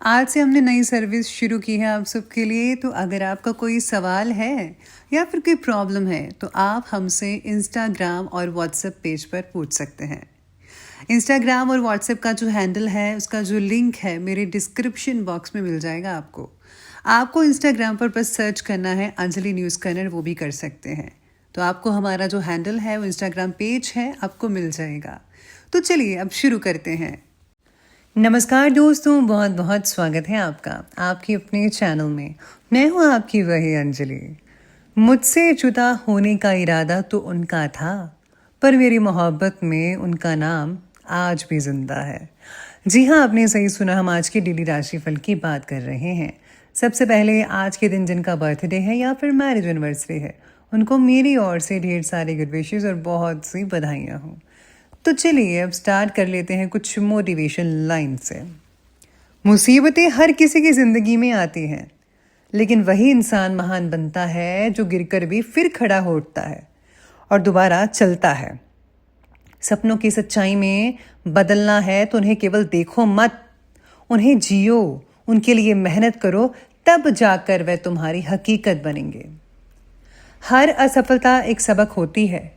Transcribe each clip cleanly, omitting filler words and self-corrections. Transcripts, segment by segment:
आज से हमने नई सर्विस शुरू की है आप सबके लिए। तो अगर आपका कोई सवाल है या फिर कोई प्रॉब्लम है तो आप हमसे इंस्टाग्राम और व्हाट्सएप पेज पर पूछ सकते हैं। इंस्टाग्राम और व्हाट्सएप का जो हैंडल है उसका जो लिंक है मेरे डिस्क्रिप्शन बॉक्स में मिल जाएगा आपको। आपको इंस्टाग्राम पर बस सर्च करना है अंजलि न्यूज़ कन्नड़, वो भी कर सकते हैं। तो आपको हमारा जो हैंडल है वो इंस्टाग्राम पेज है आपको मिल जाएगा। तो चलिए अब शुरू करते हैं। नमस्कार दोस्तों, बहुत बहुत स्वागत है आपका आपके अपने चैनल में। मैं हूँ आपकी वही अंजलि। मुझसे जुदा होने का इरादा तो उनका था, पर मेरी मोहब्बत में उनका नाम आज भी जिंदा है। जी हाँ, आपने सही सुना, हम आज के डेली राशिफल की बात कर रहे हैं। सबसे पहले आज के दिन जिनका बर्थडे है या फिर मैरिज एनिवर्सरी है, उनको मेरी ओर से ढेर सारी गुड विशेस और बहुत सी बधाइयाँ हों। तो चलिए अब स्टार्ट कर लेते हैं कुछ मोटिवेशन लाइन से। मुसीबतें हर किसी की ज़िंदगी में आती हैं, लेकिन वही इंसान महान बनता है जो गिरकर भी फिर खड़ा हो उठता है और दोबारा चलता है। सपनों की सच्चाई में बदलना है तो उन्हें केवल देखो मत, उन्हें जियो, उनके लिए मेहनत करो, तब जाकर वह तुम्हारी हकीकत बनेंगे। हर असफलता एक सबक होती है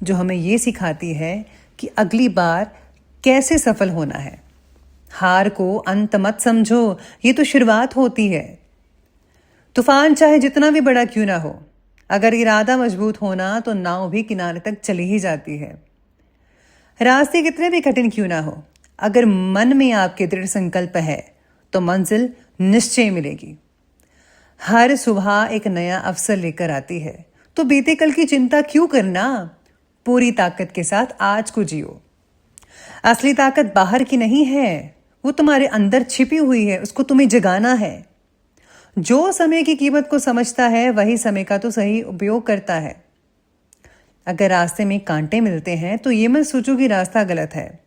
जो हमें ये सिखाती है कि अगली बार कैसे सफल होना है। हार को अंत मत समझो, ये तो शुरुआत होती है। तूफान चाहे जितना भी बड़ा क्यों ना हो, अगर इरादा मजबूत होना तो नाव भी किनारे तक चली ही जाती है। रास्ते कितने भी कठिन क्यों ना हो, अगर मन में आपके दृढ़ संकल्प है तो मंजिल निश्चय मिलेगी। हर सुबह एक नया अवसर लेकर आती है, तो बीते कल की चिंता क्यों करना। पूरी ताकत के साथ आज को जियो। असली ताकत बाहर की नहीं है, वो तुम्हारे अंदर छिपी हुई है, उसको तुम्हें जगाना है। जो समय की कीमत को समझता है वही समय का तो सही उपयोग करता है। अगर रास्ते में कांटे मिलते हैं तो ये मत सोचो कि रास्ता गलत है,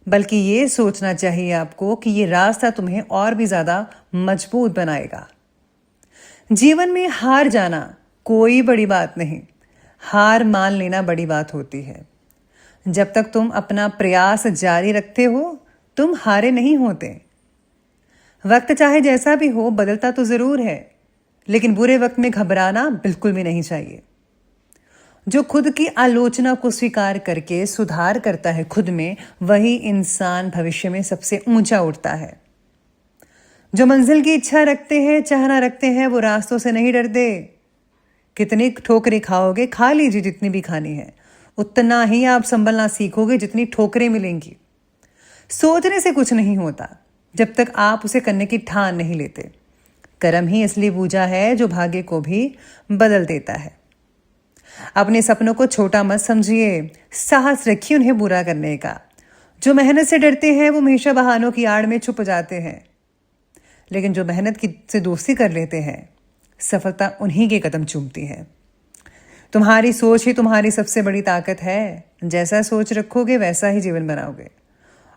बल्कि ये सोचना चाहिए आपको कि ये रास्ता तुम्हें और भी ज्यादा मजबूत बनाएगा। जीवन में हार जाना कोई बड़ी बात नहीं, हार मान लेना बड़ी बात होती है। जब तक तुम अपना प्रयास जारी रखते हो तुम हारे नहीं होते। वक्त चाहे जैसा भी हो बदलता तो जरूर है, लेकिन बुरे वक्त में घबराना बिल्कुल भी नहीं चाहिए। जो खुद की आलोचना को स्वीकार करके सुधार करता है खुद में, वही इंसान भविष्य में सबसे ऊंचा उठता है। जो मंजिल की इच्छा रखते हैं, चाहना रखते हैं, वो रास्तों से नहीं डरते। कितनी ठोकरें खाओगे, खा लीजिए जितनी भी खानी है, उतना ही आप संभलना सीखोगे जितनी ठोकरें मिलेंगी। सोचने से कुछ नहीं होता जब तक आप उसे करने की ठान नहीं लेते। कर्म ही असली पूजा है जो भाग्य को भी बदल देता है। अपने सपनों को छोटा मत समझिए, साहस रखिए उन्हें पूरा करने का। जो मेहनत से डरते हैं वो हमेशा बहानों की आड़ में छुप जाते हैं, लेकिन जो मेहनत की से दोस्ती कर लेते हैं सफलता उन्हीं के कदम चूमती है। तुम्हारी सोच ही तुम्हारी सबसे बड़ी ताकत है। जैसा सोच रखोगे वैसा ही जीवन बनाओगे,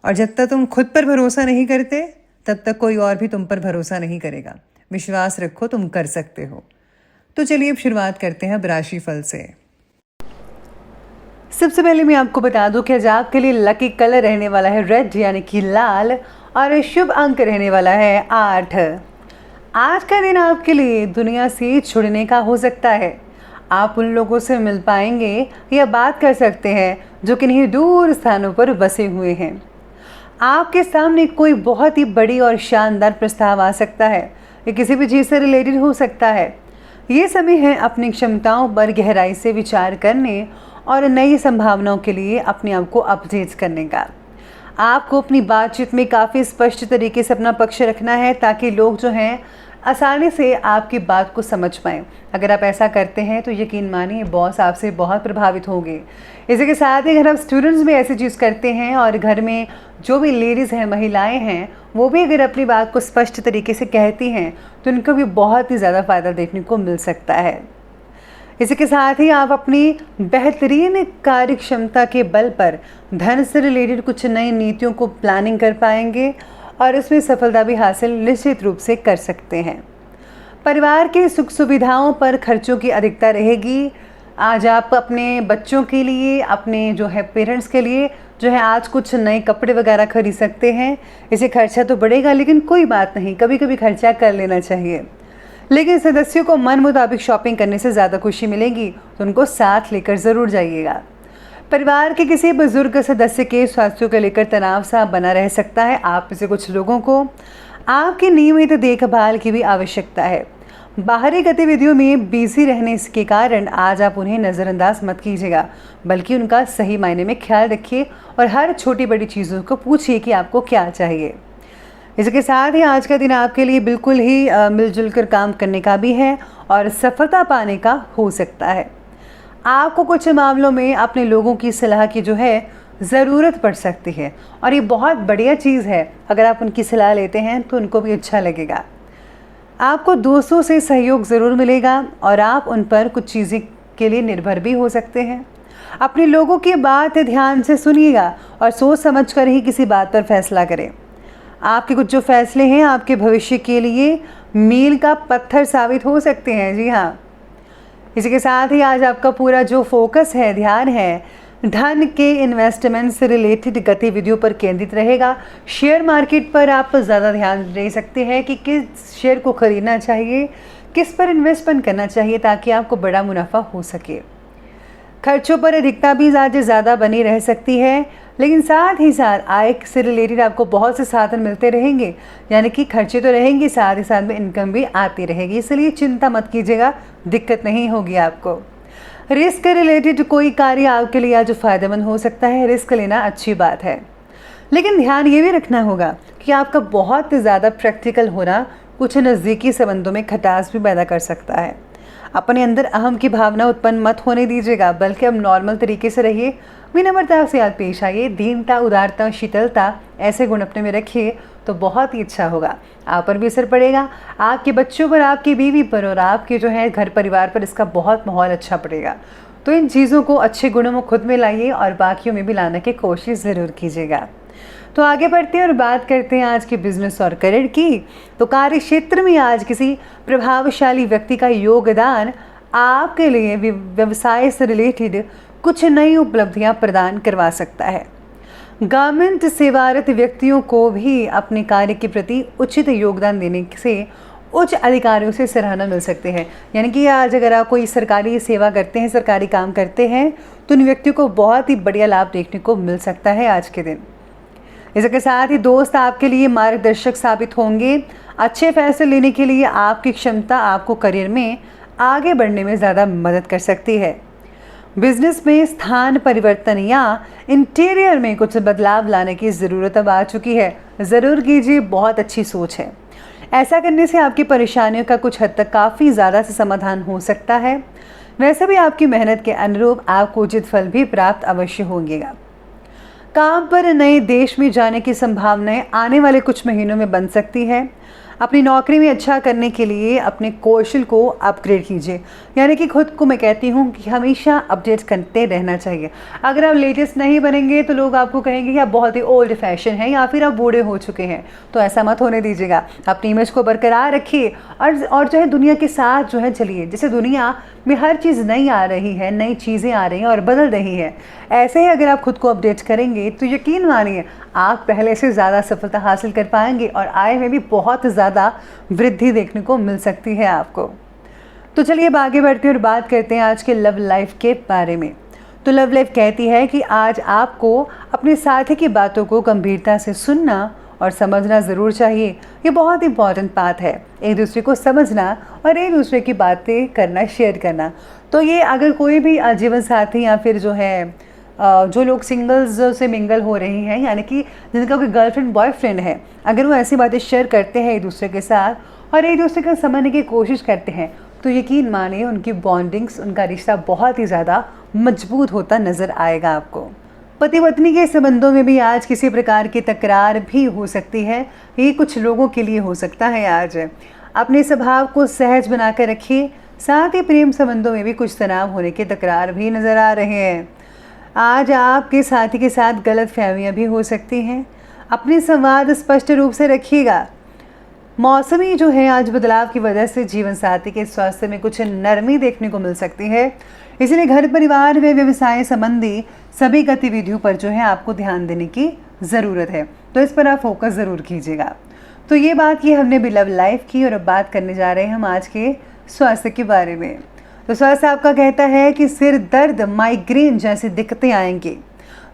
और जब तक तुम खुद पर भरोसा नहीं करते तब तक कोई और भी तुम पर भरोसा नहीं करेगा। विश्वास रखो, तुम कर सकते हो। तो चलिए अब शुरुआत करते हैं राशिफल से। सबसे पहले मैं आपको बता दूं कि आज आपके लिए लकी कलर रहने वाला है रेड यानी कि लाल, और शुभ अंक रहने वाला है 8। आज का दिन आपके लिए दुनिया से छुड़ने का हो सकता है। आप उन लोगों से मिल पाएंगे या बात कर सकते हैं जो किन्हीं दूर स्थानों पर बसे हुए हैं। आपके सामने कोई बहुत ही बड़ी और शानदार प्रस्ताव आ सकता है, ये किसी भी चीज़ से रिलेटेड हो सकता है। ये समय है अपनी क्षमताओं पर गहराई से विचार करने और नई संभावनाओं के लिए अपने आप को अपडेट करने का। आपको अपनी बातचीत में काफ़ी स्पष्ट तरीके से अपना पक्ष रखना है ताकि लोग जो हैं आसानी से आपकी बात को समझ पाएँ। अगर आप ऐसा करते हैं तो यकीन मानिए बॉस आपसे बहुत प्रभावित होंगे। इसी के साथ ही अगर आप स्टूडेंट्स भी ऐसी चीज़ करते हैं और घर में जो भी लेडीज़ हैं, महिलाएं हैं, वो भी अगर अपनी बात को स्पष्ट तरीके से कहती हैं तो उनको भी बहुत ही ज़्यादा फ़ायदा देखने को मिल सकता है। इसी के साथ ही आप अपनी बेहतरीन कार्य क्षमता के बल पर धन से रिलेटेड कुछ नई नीतियों को प्लानिंग कर पाएंगे और इसमें सफलता भी हासिल निश्चित रूप से कर सकते हैं। परिवार के सुख सुविधाओं पर खर्चों की अधिकता रहेगी। आज आप अपने बच्चों के लिए, अपने जो है पेरेंट्स के लिए जो है आज कुछ नए कपड़े वगैरह खरीद सकते हैं। इसे खर्चा तो बढ़ेगा, लेकिन कोई बात नहीं, कभी कभी खर्चा कर लेना चाहिए। लेकिन सदस्यों को मन मुताबिक शॉपिंग करने से ज़्यादा खुशी मिलेगी, तो उनको साथ लेकर ज़रूर जाइएगा। परिवार के किसी बुजुर्ग सदस्य के स्वास्थ्य को लेकर तनाव सा बना रह सकता है। आप में से कुछ लोगों को आपकी नियमित देखभाल की भी आवश्यकता है। बाहरी गतिविधियों में बिजी रहने के कारण आज आप उन्हें नज़रअंदाज मत कीजिएगा, बल्कि उनका सही मायने में ख्याल रखिए और हर छोटी बड़ी चीज़ों को पूछिए कि आपको क्या चाहिए। इसके साथ ही आज का दिन आपके लिए बिल्कुल ही मिलजुल कर काम करने का भी है और सफलता पाने का हो सकता है। आपको कुछ मामलों में अपने लोगों की सलाह की जो है ज़रूरत पड़ सकती है, और ये बहुत बढ़िया चीज़ है। अगर आप उनकी सलाह लेते हैं तो उनको भी अच्छा लगेगा। आपको दोस्तों से सहयोग ज़रूर मिलेगा और आप उन पर कुछ चीज़ें के लिए निर्भर भी हो सकते हैं। अपने लोगों की बात ध्यान से सुनिएगा और सोच समझ कर ही किसी बात पर फैसला करें। आपके कुछ जो फैसले हैं आपके भविष्य के लिए मील का पत्थर साबित हो सकते हैं। जी हाँ, इसी के साथ ही आज आपका पूरा जो फोकस है, ध्यान है, धन के इन्वेस्टमेंट से रिलेटेड गतिविधियों पर केंद्रित रहेगा। शेयर मार्केट पर आप ज़्यादा ध्यान दे सकते हैं कि किस शेयर को खरीदना चाहिए, किस पर इन्वेस्टमेंट करना चाहिए ताकि आपको बड़ा मुनाफा हो सके। खर्चों पर अधिकता भी ज़्यादा बनी रह सकती है, लेकिन साथ ही साथ आय से रिलेटेड आपको बहुत से साधन मिलते रहेंगे, यानी कि खर्चे तो रहेंगे, साथ ही साथ में इनकम भी आती रहेगी। इसलिए चिंता मत कीजिएगा, दिक्कत नहीं होगी आपको। रिस्क रिलेटेड कोई कार्य आपके लिए आज फ़ायदेमंद हो सकता है। रिस्क लेना अच्छी बात है, लेकिन ध्यान ये भी रखना होगा कि आपका बहुत ज़्यादा प्रैक्टिकल होना कुछ नज़दीकी संबंधों में खटास भी पैदा कर सकता है। अपने अंदर अहम की भावना उत्पन्न मत होने दीजिएगा, बल्कि अब नॉर्मल तरीके से रहिए, विनम्रता से याद पेश आइए। दीनता, उदारता, शीतलता ऐसे गुण अपने में रखिए तो बहुत ही अच्छा होगा। आप पर भी असर पड़ेगा, आपके बच्चों पर, आपकी बीवी पर और आपके जो है घर परिवार पर इसका बहुत माहौल अच्छा पड़ेगा। तो इन चीज़ों को, अच्छे गुणों को खुद में लाइए और बाकियों में भी लाने की कोशिश ज़रूर कीजिएगा। तो आगे बढ़ते हैं और बात करते हैं आज के बिजनेस और करियर की। तो कार्य क्षेत्र में आज किसी प्रभावशाली व्यक्ति का योगदान आपके लिए व्यवसाय से रिलेटेड कुछ नई उपलब्धियां प्रदान करवा सकता है। गवर्नमेंट सेवारत व्यक्तियों को भी अपने कार्य के प्रति उचित योगदान देने से उच्च अधिकारियों से सराहना मिल सकते हैं। यानी कि आज अगर आप कोई सरकारी सेवा करते हैं, सरकारी काम करते हैं, तो उन व्यक्तियों को बहुत ही बढ़िया लाभ देखने को मिल सकता है आज के दिन। इसके साथ ही दोस्त आपके लिए मार्गदर्शक साबित होंगे। अच्छे फैसले लेने के लिए आपकी क्षमता आपको करियर में आगे बढ़ने में ज़्यादा मदद कर सकती है। बिजनेस में स्थान परिवर्तन या इंटीरियर में कुछ बदलाव लाने की ज़रूरत अब आ चुकी है। ज़रूर कीजिए, बहुत अच्छी सोच है। ऐसा करने से आपकी परेशानियों का कुछ हद तक काफ़ी ज़्यादा से समाधान हो सकता है। वैसे भी आपकी मेहनत के अनुरूप आपको उचित फल भी प्राप्त अवश्य होंगेगा। काम पर नए देश में जाने की संभावनाएं आने वाले कुछ महीनों में बन सकती है। अपनी नौकरी में अच्छा करने के लिए अपने कौशल को अपग्रेड कीजिए। यानी कि खुद को मैं कहती हूँ कि हमेशा अपडेट करते रहना चाहिए। अगर आप लेटेस्ट नहीं बनेंगे तो लोग आपको कहेंगे कि आप बहुत ही ओल्ड फैशन हैं या फिर आप बूढ़े हो चुके हैं। तो ऐसा मत होने दीजिएगा। अपनी इमेज को बरकरार रखिए और जो है दुनिया के साथ जो है चलिए। जैसे दुनिया में हर चीज़ नई आ रही है, नई चीज़ें आ रही हैं और बदल रही है, ऐसे ही अगर आप खुद को अपडेट करेंगे तो यकीन मानिए आप पहले से ज़्यादा सफलता हासिल कर पाएंगे और आय में भी बहुत ज़्यादा वृद्धि देखने को मिल सकती है आपको। तो चलिए अब आगे बढ़ते हैं और बात करते हैं आज के लव लाइफ के बारे में। तो लव लाइफ कहती है कि आज आपको अपने साथी की बातों को गंभीरता से सुनना और समझना ज़रूर चाहिए। ये बहुत इंपॉर्टेंट बात है, एक दूसरे को समझना और एक दूसरे की बातें करना, शेयर करना। तो ये अगर कोई भी जीवन साथी या फिर जो है जो लोग सिंगल्स से मिंगल हो रही हैं, यानी कि जिनका कोई गर्लफ्रेंड बॉयफ्रेंड है, अगर वो ऐसी बातें शेयर करते हैं एक दूसरे के साथ और एक दूसरे को समझने की कोशिश करते हैं, तो यकीन मानिए उनकी बॉन्डिंग्स, उनका रिश्ता बहुत ही ज़्यादा मजबूत होता नज़र आएगा आपको। पति पत्नी के संबंधों में भी आज किसी प्रकार की तकरार भी हो सकती है। ये कुछ लोगों के लिए हो सकता है। आज अपने स्वभाव को सहज बनाकर रखिए। साथ ही प्रेम संबंधों में भी कुछ तनाव होने के तकरार भी नज़र आ रहे हैं। आज आपके साथी के साथ गलत फहमियाँ भी हो सकती हैं। अपने संवाद स्पष्ट रूप से रखिएगा। मौसमी जो है आज बदलाव की वजह से जीवन साथी के स्वास्थ्य में कुछ नरमी देखने को मिल सकती है। इसलिए घर परिवार व व्यवसाय संबंधी सभी गतिविधियों पर जो है आपको ध्यान देने की ज़रूरत है, तो इस पर आप फोकस ज़रूर कीजिएगा। तो ये बात की हमने भी लव लाइफ की, और अब बात करने जा रहे हैं हम आज के स्वास्थ्य के बारे में। तो स्वास्थ्य आपका कहता है कि सिर दर्द, माइग्रेन जैसी दिक्कतें आएंगी।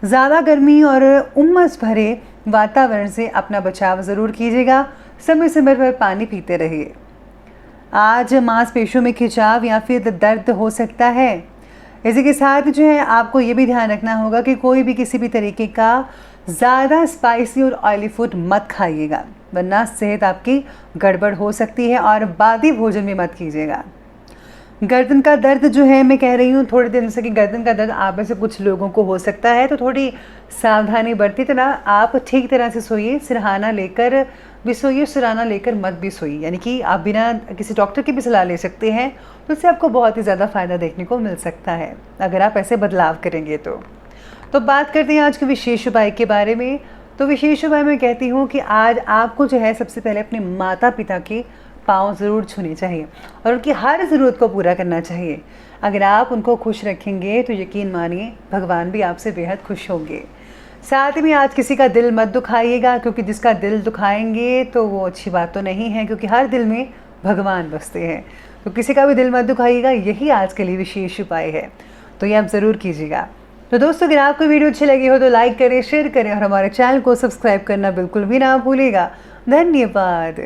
ज़्यादा गर्मी और उमस भरे वातावरण से अपना बचाव ज़रूर कीजिएगा। समय समय पर पानी पीते रहिए। आज मांसपेशियों में खिंचाव या फिर दर्द हो सकता है। इसी के साथ जो है आपको ये भी ध्यान रखना होगा कि कोई भी किसी भी तरीके का ज़्यादा स्पाइसी और ऑयली फूड मत खाइएगा, वरना सेहत आपकी गड़बड़ हो सकती है। और बादी भोजन भी मत कीजिएगा। गर्दन का दर्द जो है, मैं कह रही हूँ थोड़े दिन से कि गर्दन का दर्द आप में से कुछ लोगों को हो सकता है, तो थोड़ी सावधानी बरती तरह आप ठीक तरह से सोइए। सिरहाना लेकर भी सोइए, सिरहाना लेकर मत भी सोइए, यानी कि आप बिना किसी डॉक्टर की भी सलाह ले सकते हैं। तो इससे आपको बहुत ही ज़्यादा फ़ायदा देखने को मिल सकता है अगर आप ऐसे बदलाव करेंगे तो बात करते हैं आज के विशेष उपाय के बारे में। तो विशेष उपाय मैं कहती हूँ कि आज आपको जो है सबसे पहले अपने माता पिता के पाँव ज़रूर छूने चाहिए और उनकी हर ज़रूरत को पूरा करना चाहिए। अगर आप उनको खुश रखेंगे तो यकीन मानिए भगवान भी आपसे बेहद खुश होंगे। साथ ही में आज किसी का दिल मत दुखाइएगा, क्योंकि जिसका दिल दुखाएंगे तो वो अच्छी बात तो नहीं है, क्योंकि हर दिल में भगवान बसते हैं। तो किसी का भी दिल मत दुखाइएगा, यही आज के लिए विशेष उपाय है, तो ये आप ज़रूर कीजिएगा। तो दोस्तों, अगर आपको वीडियो अच्छी लगी हो तो लाइक करें, शेयर करें और हमारे चैनल को सब्सक्राइब करना बिल्कुल भी ना भूलिएगा। धन्यवाद।